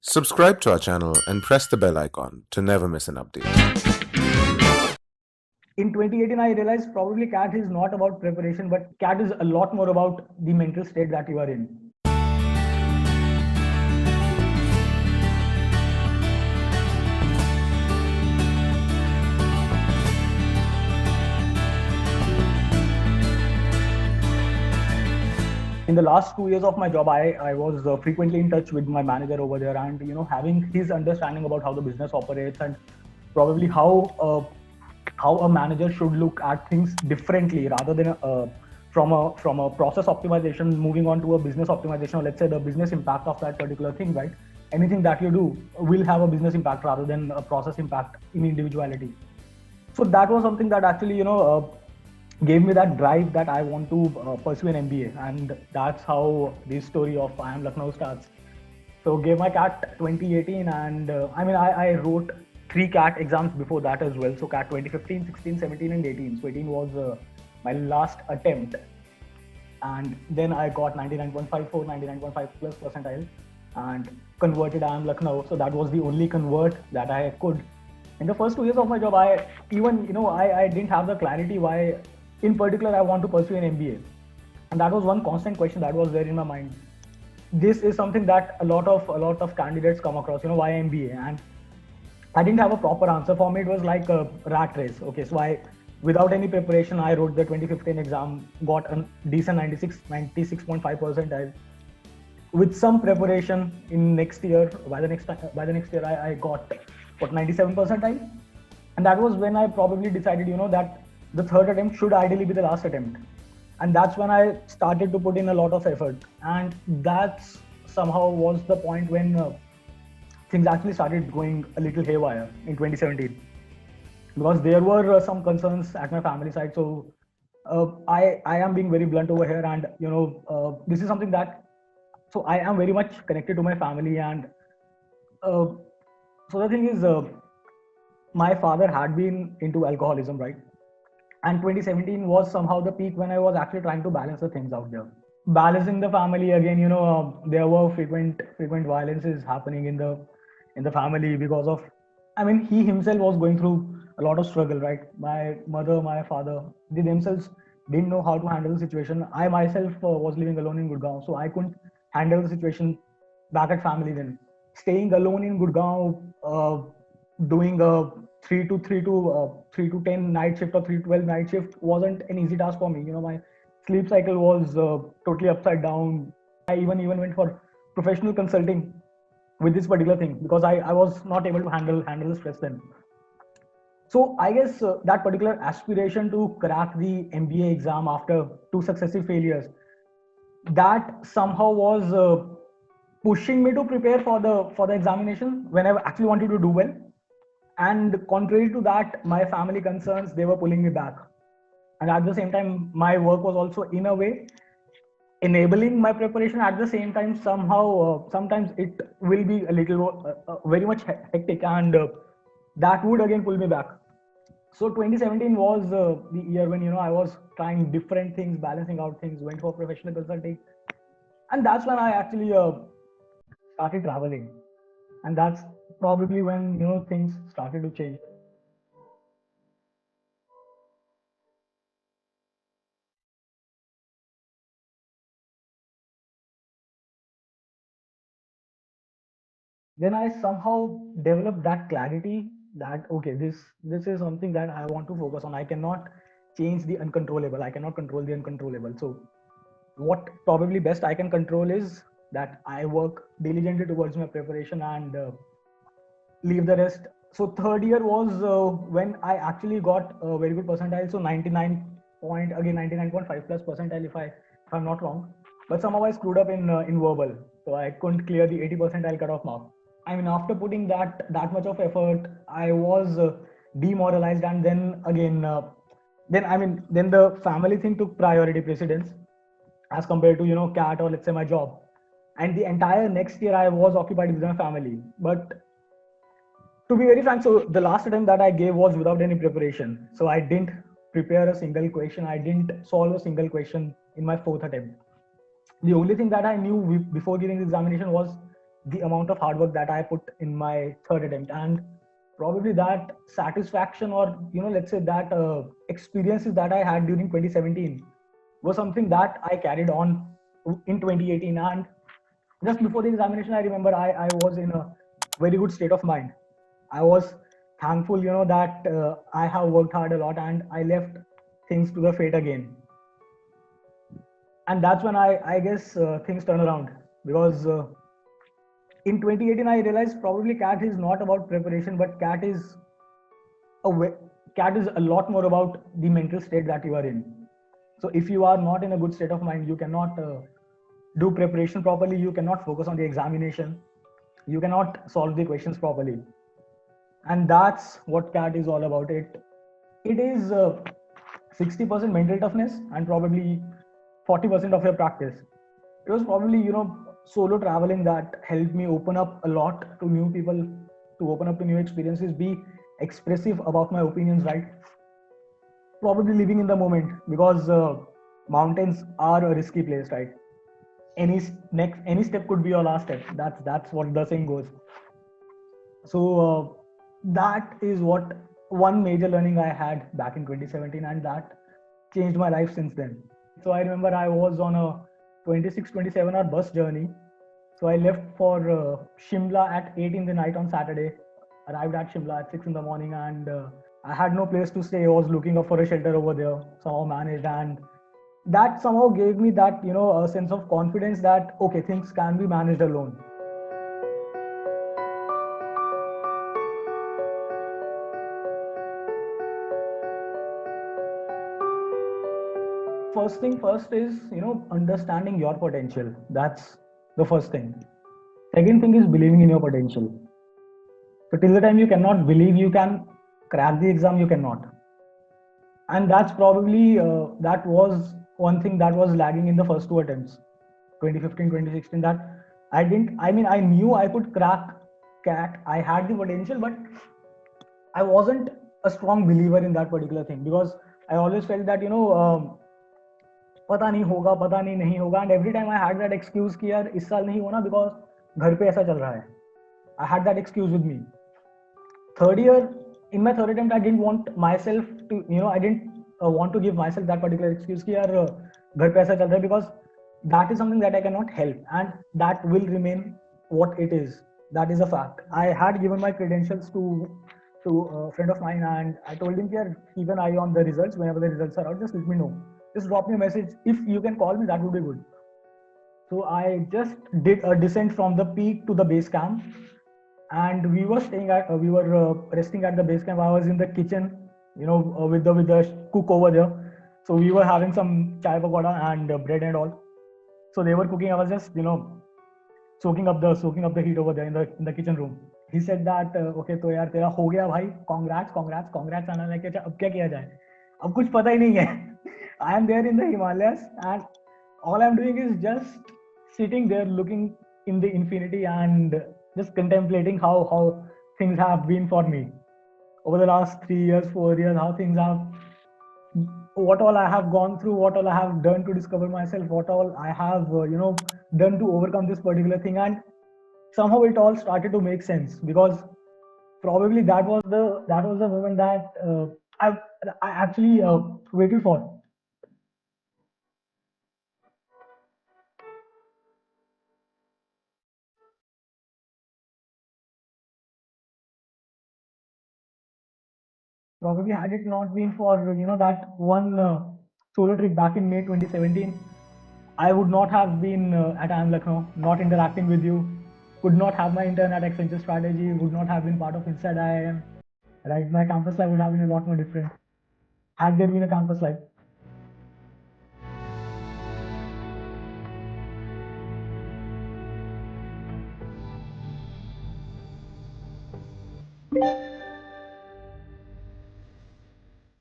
Subscribe to our channel and press the bell icon to never miss an update. In 2018, I realized probably CAT is not about preparation, but CAT is a lot more about the mental state that you are in. In the last 2 years of my job, I was frequently in touch with my manager over there, and having his understanding about how the business operates and probably how a manager should look at things differently rather than from a process optimization moving on to a business optimization, or let's say the business impact of that particular thing, right? Anything that you do will have a business impact rather than a process impact in individuality. So that was something that actually gave me that drive that I want to pursue an MBA, and that's how this story of IIM Lucknow starts. So gave my CAT 2018, and I wrote 3 CAT exams before that as well. So CAT 2015, 16, 17, and 18. So 18 was my last attempt, and then I got 99.54, 99.5 plus percentile, and converted IIM Lucknow. So that was the only convert that I could. In the first 2 years of my job, I didn't have the clarity why, in particular, I want to pursue an MBA, and that was one constant question that was there in my mind. This is something that a lot of candidates come across. Why MBA? And I didn't have a proper answer. For me, it was like a rat race. Okay, so without any preparation, I wrote the 2015 exam, got a decent 96.5 percentile. With some preparation, in next year, by the next year, I got 97 percentile, and that was when I probably decided, that the third attempt should ideally be the last attempt, and that's when I started to put in a lot of effort, and that's somehow was the point when things actually started going a little haywire in 2017, because there were some concerns at my family side. So I am being very blunt over here, and this is something that, so I am very much connected to my family, and uh, so the thing is, my father had been into alcoholism, right? And 2017 was somehow the peak when I was actually trying to balance the things out there. Balancing the family again, there were frequent violences happening in the family because of, he himself was going through a lot of struggle, right? My mother, my father, they themselves didn't know how to handle the situation. I myself was living alone in Gurgaon, so I couldn't handle the situation back at family then. Staying alone in Gurgaon, doing a 3 to 10 night shift or 3 to 12 night shift wasn't an easy task for me. My sleep cycle was totally upside down. I even went for professional consulting with this particular thing because I was not able to handle the stress then. So I guess that particular aspiration to crack the MBA exam after 2 successive failures, that somehow was pushing me to prepare for the examination when I actually wanted to do well. And contrary to that, my family concerns, they were pulling me back. And at the same time, my work was also in a way enabling my preparation. At the same time, somehow sometimes it will be a little very much hectic, and that would again pull me back. So 2017 was the year when I was trying different things, balancing out things, went for professional consulting, and that's when I actually started traveling, and that's probably when things started to change. Then I somehow developed that clarity that, okay, this is something that I want to focus on. I cannot change the uncontrollable. I cannot control the uncontrollable. So what probably best I can control is that I work diligently towards my preparation, and leave the rest. So third year was when I actually got a very good percentile. So 99.5 plus percentile, if I'm not wrong. But somehow I screwed up in verbal, so I couldn't clear the 80 percentile cutoff mark. After putting that much of effort, I was demoralized, and then again, then the family thing took priority precedence as compared to CAT, or let's say my job. And the entire next year I was occupied with my family. But to be very frank, so the last attempt that I gave was without any preparation. So I didn't prepare a single question. I didn't solve a single question in my fourth attempt. The only thing that I knew before giving the examination was the amount of hard work that I put in my third attempt, and probably that satisfaction, or let's say that experiences that I had during 2017 was something that I carried on in 2018. And just before the examination, I remember I was in a very good state of mind. I was thankful, that I have worked hard a lot and I left things to the fate again. And that's when I guess things turn around, because in 2018 I realized probably CAT is not about preparation, but a way, CAT is a lot more about the mental state that you are in. So if you are not in a good state of mind, you cannot do preparation properly, you cannot focus on the examination, you cannot solve the questions properly. And that's what CAT is all about. It is 60% mental toughness and probably 40% of your practice. It was probably solo traveling that helped me open up a lot to new people, to open up to new experiences, be expressive about my opinions, right? Probably living in the moment, because mountains are a risky place, right? Any step could be your last step. That's what the saying goes. So that is what one major learning I had back in 2017, and that changed my life since then. So I remember I was on a 26-27 hour bus journey. So I left for Shimla at 8 in the night on Saturday, arrived at Shimla at 6 in the morning, and I had no place to stay. I was looking up for a shelter over there, somehow managed, and that somehow gave me that a sense of confidence that okay, things can be managed alone. First thing first is understanding your potential. That's the first thing. Second thing is believing in your potential. So till the time you cannot believe you can crack the exam, you cannot. And that's probably that was one thing that was lagging in the first two attempts, 2015, 2016. That I knew I could crack CAT. I had the potential, but I wasn't a strong believer in that particular thing, because I always felt that पता नहीं होगा, पता नहीं होगा, and every time I had that excuse कि यार इस साल नहीं होना because घर पे ऐसा चल रहा है. I had that excuse with me. Third year, in my third attempt, I didn't want myself to, I didn't want to give myself that particular excuse कि यार घर पे ऐसा चल रहा है, because that is something that I cannot help, and that will remain what it is. That is a fact. I had given my credentials to a friend of mine, and I told him here, keep an eye on the results. Whenever the results are out, just let me know. Just drop me a message. If you can call me, that would be good. So I just did a descent from the peak to the base camp, and we were resting at the base camp. I was in the kitchen, with the cook over there. So we were having some chai pakoda and bread and all. So they were cooking. I was just soaking up the heat over there in the kitchen room. He said that okay, तो यार तेरा हो गया भाई, congrats आना लेके अब क्या किया जाए, अब कुछ पता ही नहीं है. I am there in the Himalayas, and all I'm doing is just sitting there looking in the infinity and just contemplating how things have been for me over the last 3 years, 4 years, how things have, what all I have gone through, what all I have done to discover myself, what all I have done to overcome this particular thing. And somehow it all started to make sense, because probably that was the moment that I actually waited for. Probably had it not been for that one solo trip back in May 2017, I would not have been at IIM Lucknow, not interacting with you, could not have my intern at Accenture Strategy, would not have been part of Inside IIM. Right, my campus life would have been a lot more different had there been a campus life.